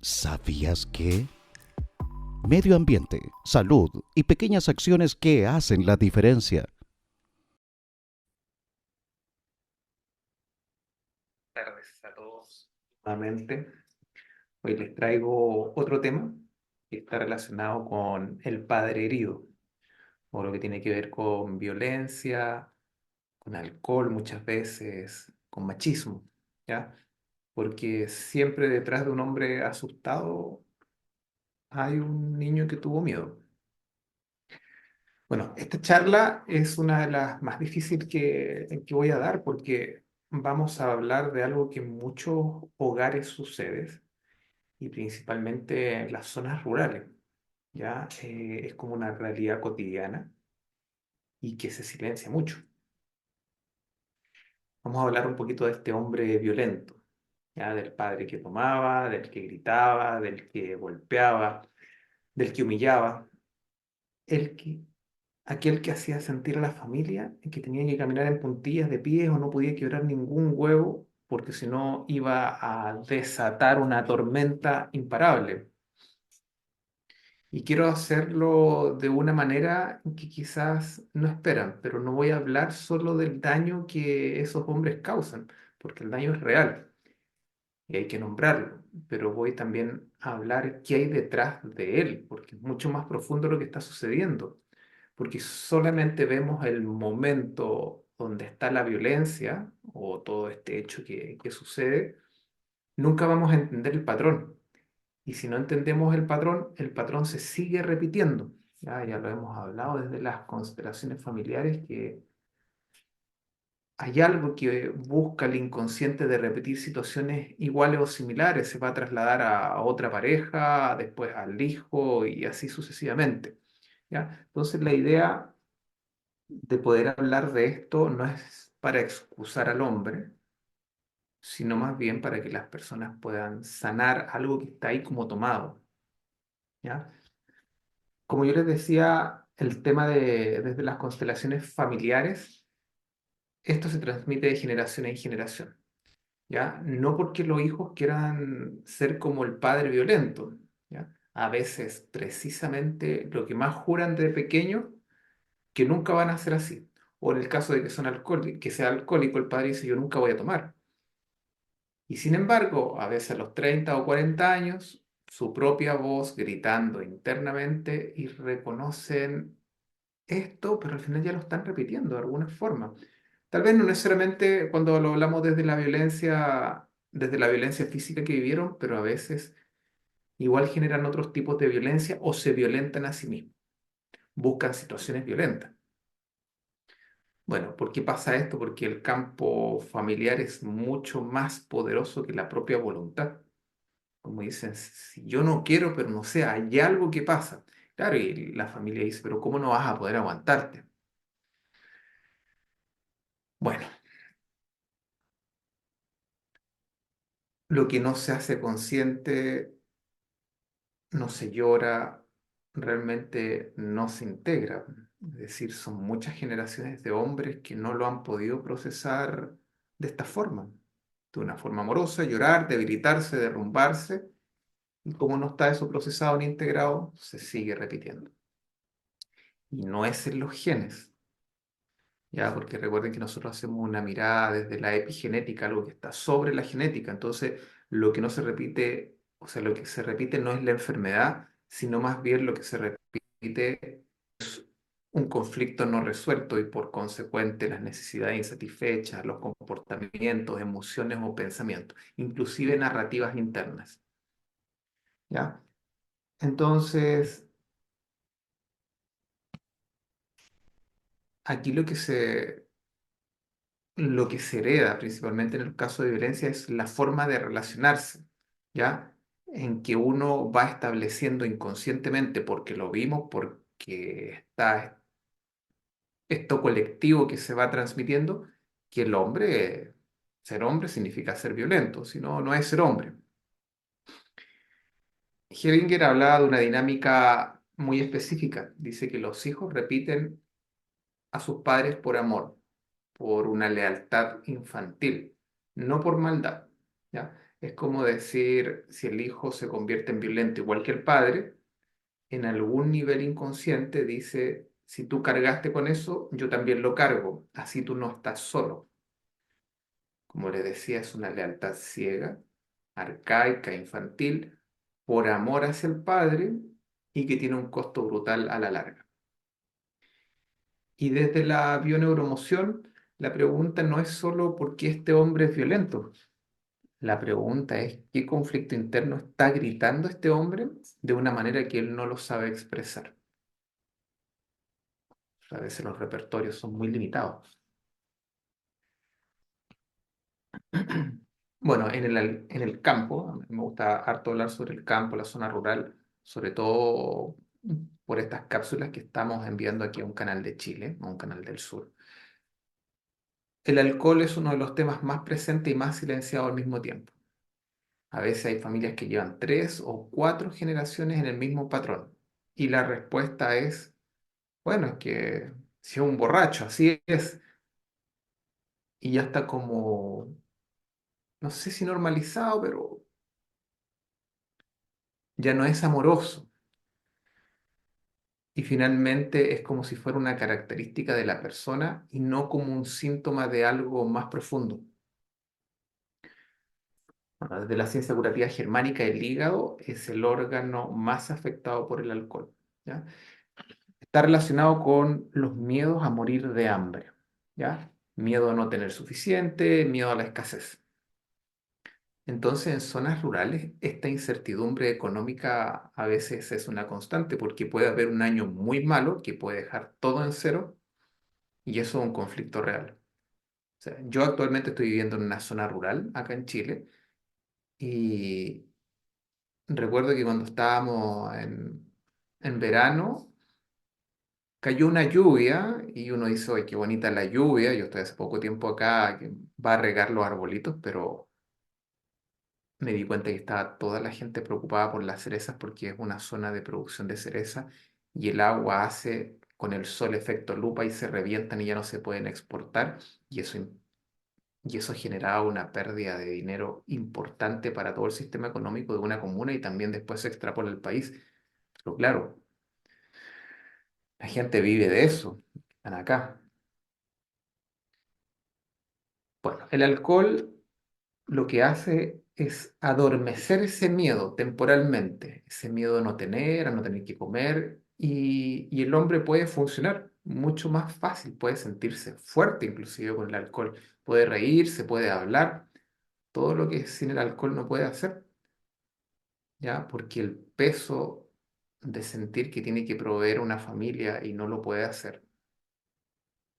¿Sabías que? Medio ambiente, salud y pequeñas acciones que hacen la diferencia. Tardes a todos nuevamente. Hoy les traigo otro tema que está relacionado con el padre herido, o lo que tiene que ver con violencia, con alcohol muchas veces, con machismo, ¿ya? Porque siempre detrás de un hombre asustado hay un niño que tuvo miedo. Bueno, esta charla es una de las más difíciles que voy a dar porque vamos a hablar de algo que en muchos hogares sucede y principalmente en las zonas rurales, ¿ya? Es como una realidad cotidiana y que se silencia mucho. Vamos a hablar un poquito de este hombre violento, ¿ya? Del padre que tomaba, del que gritaba, del que golpeaba, del que humillaba, el que, aquel que hacía sentir a la familia que tenía que caminar en puntillas de pies o no podía quebrar ningún huevo porque si no iba a desatar una tormenta imparable. Y quiero hacerlo de una manera que quizás no esperan, pero no voy a hablar solo del daño que esos hombres causan, porque el daño es real y hay que nombrarlo, pero voy también a hablar qué hay detrás de él, porque es mucho más profundo lo que está sucediendo, porque solamente vemos el momento donde está la violencia o todo este hecho que sucede, nunca vamos a entender el patrón. Y si no entendemos el patrón se sigue repitiendo. Ya lo hemos hablado desde las constelaciones familiares, que hay algo que busca el inconsciente de repetir situaciones iguales o similares. Se va a trasladar a otra pareja, después al hijo y así sucesivamente. ¿Ya? Entonces la idea de poder hablar de esto no es para excusar al hombre, sino más bien para que las personas puedan sanar algo que está ahí como tomado. ¿Ya? Como yo les decía, el tema desde las constelaciones familiares, esto se transmite de generación en generación, ¿ya? No porque los hijos quieran ser como el padre violento, ¿ya? A veces, precisamente, lo que más juran de pequeño, que nunca van a ser así. O en el caso de que son alcohólicos, que sea alcohólico, el padre dice, yo nunca voy a tomar. Y sin embargo, a veces a los 30 o 40 años, su propia voz gritando internamente y reconocen esto, pero al final ya lo están repitiendo de alguna forma. Tal vez no necesariamente cuando lo hablamos desde la violencia física que vivieron, pero a veces igual generan otros tipos de violencia o se violentan a sí mismos, buscan situaciones violentas. Bueno, ¿por qué pasa esto? Porque el campo familiar es mucho más poderoso que la propia voluntad. Como dicen, si yo no quiero, pero no sé, hay algo que pasa. Claro, y la familia dice, pero ¿cómo no vas a poder aguantarte? Bueno, lo que no se hace consciente, no se llora, realmente no se integra. Es decir, son muchas generaciones de hombres que no lo han podido procesar de esta forma, de una forma amorosa, llorar, debilitarse, derrumbarse, y como no está eso procesado ni integrado, se sigue repitiendo. Y no es en los genes, ¿ya? Porque recuerden que nosotros hacemos una mirada desde la epigenética, algo que está sobre la genética. Entonces, lo que no se repite, o sea, lo que se repite no es la enfermedad, sino más bien lo que se repite es un conflicto no resuelto y por consecuente las necesidades insatisfechas, los comportamientos, emociones o pensamientos, inclusive narrativas internas, ¿ya? Entonces, aquí lo que se hereda principalmente en el caso de violencia es la forma de relacionarse, ¿ya? En que uno va estableciendo inconscientemente, porque lo vimos, porque está esto colectivo que se va transmitiendo, que el hombre, ser hombre significa ser violento, si no, no es ser hombre. Hellinger hablaba de una dinámica muy específica. Dice que los hijos repiten a sus padres por amor, por una lealtad infantil, no por maldad, ¿ya? Es como decir, si el hijo se convierte en violento igual que el padre, en algún nivel inconsciente dice, si tú cargaste con eso, yo también lo cargo, así tú no estás solo. Como le decía, es una lealtad ciega, arcaica, infantil, por amor hacia el padre y que tiene un costo brutal a la larga. Y desde la bioneuromoción, la pregunta no es solo por qué este hombre es violento. La pregunta es qué conflicto interno está gritando este hombre de una manera que él no lo sabe expresar. A veces los repertorios son muy limitados. Bueno, en el campo, a mí me gusta harto hablar sobre el campo, la zona rural, sobre todo por estas cápsulas que estamos enviando aquí a un canal de Chile, a un canal del sur. El alcohol es uno de los temas más presentes y más silenciados al mismo tiempo. A veces hay familias que llevan 3 o 4 generaciones en el mismo patrón. Y la respuesta es, bueno, es que si es un borracho, así es. Y ya está como, no sé si normalizado, pero ya no es amoroso. Y finalmente es como si fuera una característica de la persona y no como un síntoma de algo más profundo. Bueno, desde la ciencia curativa germánica, el hígado es el órgano más afectado por el alcohol, ¿ya? Está relacionado con los miedos a morir de hambre, ¿ya? Miedo a no tener suficiente, miedo a la escasez. Entonces, en zonas rurales, esta incertidumbre económica a veces es una constante porque puede haber un año muy malo que puede dejar todo en cero y eso es un conflicto real. O sea, yo actualmente estoy viviendo en una zona rural acá en Chile y recuerdo que cuando estábamos en verano cayó una lluvia y uno dice, oye, qué bonita la lluvia, yo estoy hace poco tiempo acá, que va a regar los arbolitos, pero me di cuenta que estaba toda la gente preocupada por las cerezas porque es una zona de producción de cereza y el agua hace con el sol efecto lupa y se revientan y ya no se pueden exportar y eso generaba una pérdida de dinero importante para todo el sistema económico de una comuna y también después se extrapola al país. Pero claro, la gente vive de eso, están acá. Bueno, el alcohol lo que hace es adormecer ese miedo temporalmente, ese miedo a no tener que comer, y el hombre puede funcionar mucho más fácil, puede sentirse fuerte inclusive con el alcohol, puede reírse, puede hablar, todo lo que sin el alcohol no puede hacer, ¿ya? Porque el peso de sentir que tiene que proveer una familia y no lo puede hacer,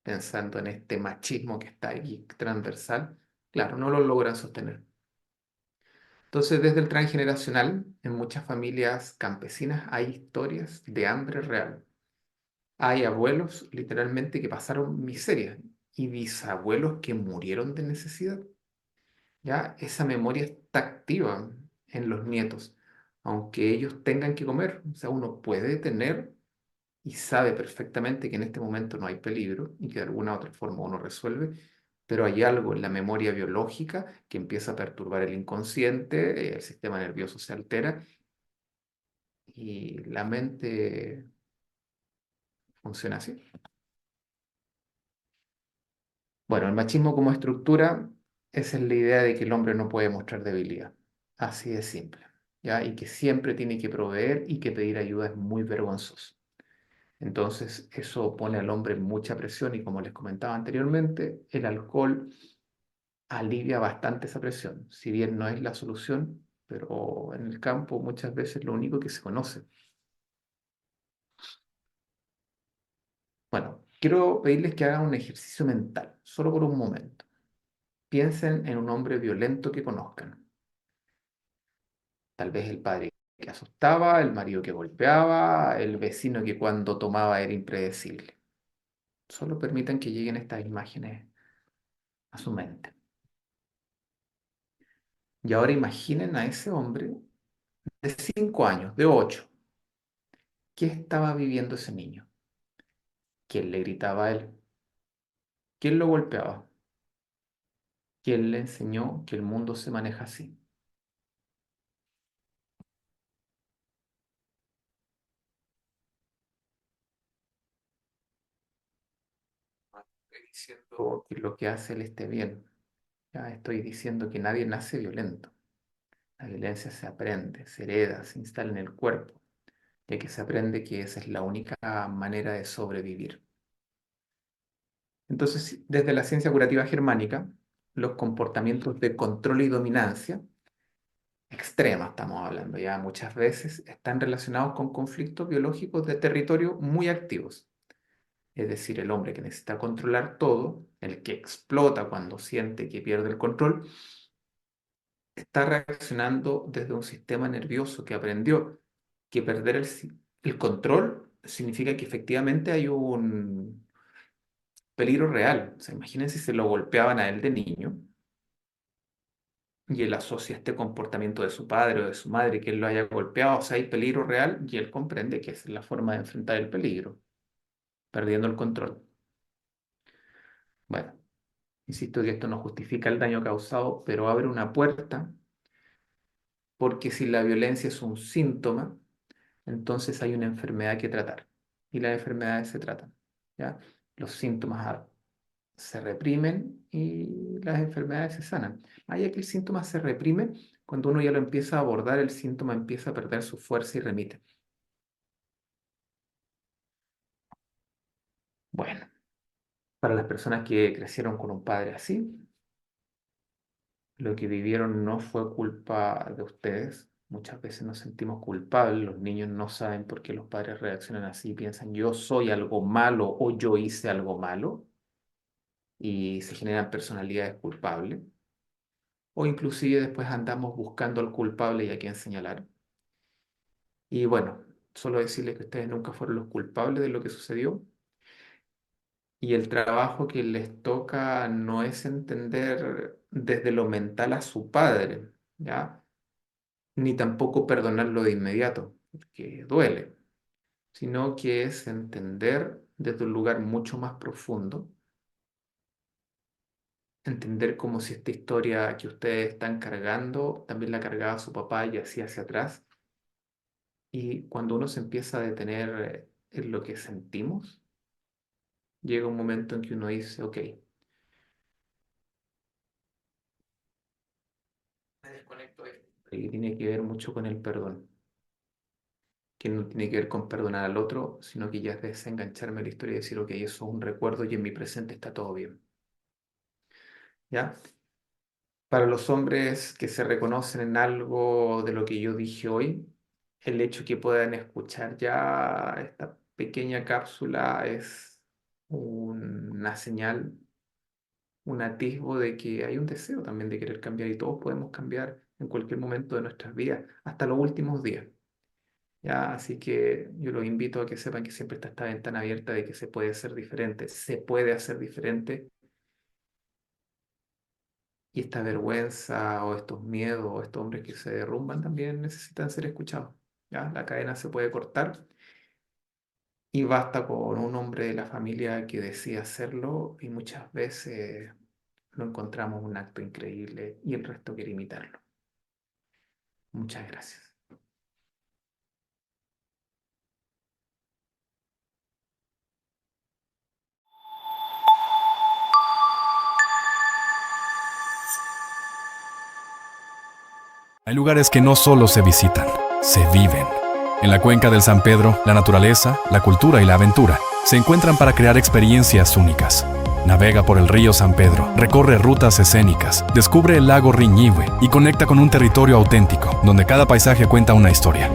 pensando en este machismo que está aquí transversal, claro, no lo logran sostener. Entonces, desde el transgeneracional, en muchas familias campesinas hay historias de hambre real. Hay abuelos literalmente que pasaron miseria y bisabuelos que murieron de necesidad. Ya esa memoria está activa en los nietos, aunque ellos tengan que comer. O sea, uno puede tener y sabe perfectamente que en este momento no hay peligro y que de alguna u otra forma uno resuelve, pero hay algo en la memoria biológica que empieza a perturbar el inconsciente, el sistema nervioso se altera y la mente funciona así. Bueno, el machismo como estructura, esa es la idea de que el hombre no puede mostrar debilidad, así de simple, ¿ya? Y que siempre tiene que proveer y que pedir ayuda es muy vergonzoso. Entonces, eso pone al hombre en mucha presión y como les comentaba anteriormente, el alcohol alivia bastante esa presión, si bien no es la solución, pero en el campo muchas veces lo único que se conoce. Bueno, quiero pedirles que hagan un ejercicio mental, solo por un momento. Piensen en un hombre violento que conozcan. Tal vez el padre que asustaba, el marido que golpeaba, el vecino que cuando tomaba era impredecible. Solo permitan que lleguen estas imágenes a su mente. Y ahora imaginen a ese hombre de 5 años, de 8. ¿Qué estaba viviendo ese niño? ¿Quién le gritaba a él? ¿Quién lo golpeaba? ¿Quién le enseñó que el mundo se maneja así? estoy diciendo que lo que hace él esté bien. Ya estoy diciendo que nadie nace violento. La violencia se aprende, se hereda, se instala en el cuerpo, ya que se aprende que esa es la única manera de sobrevivir. Entonces, desde la ciencia curativa germánica, los comportamientos de control y dominancia, extrema estamos hablando ya muchas veces, están relacionados con conflictos biológicos de territorio muy activos. Es decir, el hombre que necesita controlar todo, el que explota cuando siente que pierde el control, está reaccionando desde un sistema nervioso que aprendió que perder el control significa que efectivamente hay un peligro real. O sea, imagínense si se lo golpeaban a él de niño y él asocia este comportamiento de su padre o de su madre que él lo haya golpeado, o sea, hay peligro real y él comprende que esa es la forma de enfrentar el peligro, perdiendo el control. Bueno, insisto que esto no justifica el daño causado, pero abre una puerta porque si la violencia es un síntoma, entonces hay una enfermedad que tratar y las enfermedades se tratan, ¿ya? Los síntomas se reprimen y las enfermedades se sanan. Allá que el síntoma se reprime, cuando uno ya lo empieza a abordar, el síntoma empieza a perder su fuerza y remite. Bueno, para las personas que crecieron con un padre así, lo que vivieron no fue culpa de ustedes. Muchas veces nos sentimos culpables, los niños no saben por qué los padres reaccionan así, piensan yo soy algo malo o yo hice algo malo y se generan personalidades culpables. O inclusive después andamos buscando al culpable y a quién señalar. Y bueno, solo decirles que ustedes nunca fueron los culpables de lo que sucedió y el trabajo que les toca no es entender desde lo mental a su padre, ¿ya? Ni tampoco perdonarlo de inmediato, porque duele, sino que es entender desde un lugar mucho más profundo, entender como si esta historia que ustedes están cargando también la cargaba su papá y así hacia atrás. Y cuando uno se empieza a detener en lo que sentimos, llega un momento en que uno dice, ok, me desconecto de esto. Y tiene que ver mucho con el perdón, que no tiene que ver con perdonar al otro, sino que ya es desengancharme de la historia y decir, ok, eso es un recuerdo y en mi presente está todo bien. ¿Ya? Para los hombres que se reconocen en algo de lo que yo dije hoy, el hecho que puedan escuchar ya esta pequeña cápsula es una señal, un atisbo de que hay un deseo también de querer cambiar y todos podemos cambiar en cualquier momento de nuestras vidas, hasta los últimos días. ¿Ya? Así que yo los invito a que sepan que siempre está esta ventana abierta de que se puede ser diferente, se puede hacer diferente y esta vergüenza o estos miedos o estos hombres que se derrumban también necesitan ser escuchados. ¿Ya? La cadena se puede cortar y basta con un hombre de la familia que decida hacerlo y muchas veces lo encontramos un acto increíble y el resto quiere imitarlo. Muchas gracias. Hay lugares que no solo se visitan, se viven. En la cuenca del San Pedro, la naturaleza, la cultura y la aventura se encuentran para crear experiencias únicas. Navega por el río San Pedro, recorre rutas escénicas, descubre el lago Riñihue y conecta con un territorio auténtico, donde cada paisaje cuenta una historia.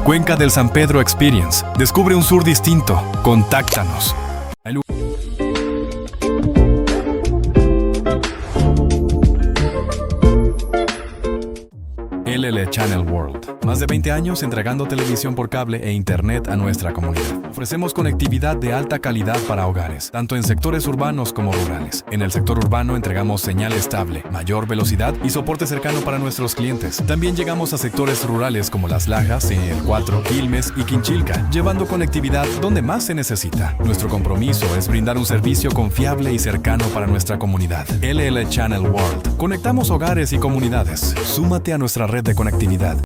Cuenca del San Pedro Experience. Descubre un sur distinto. Contáctanos. LL Channel World. Más de 20 años entregando televisión por cable e internet a nuestra comunidad. Ofrecemos conectividad de alta calidad para hogares, tanto en sectores urbanos como rurales. En el sector urbano entregamos señal estable, mayor velocidad y soporte cercano para nuestros clientes. También llegamos a sectores rurales como Las Lajas, El Cuatro, Quilmes y Quinchilca, llevando conectividad donde más se necesita. Nuestro compromiso es brindar un servicio confiable y cercano para nuestra comunidad. LL Channel World. Conectamos hogares y comunidades. Súmate a nuestra red de conectividad.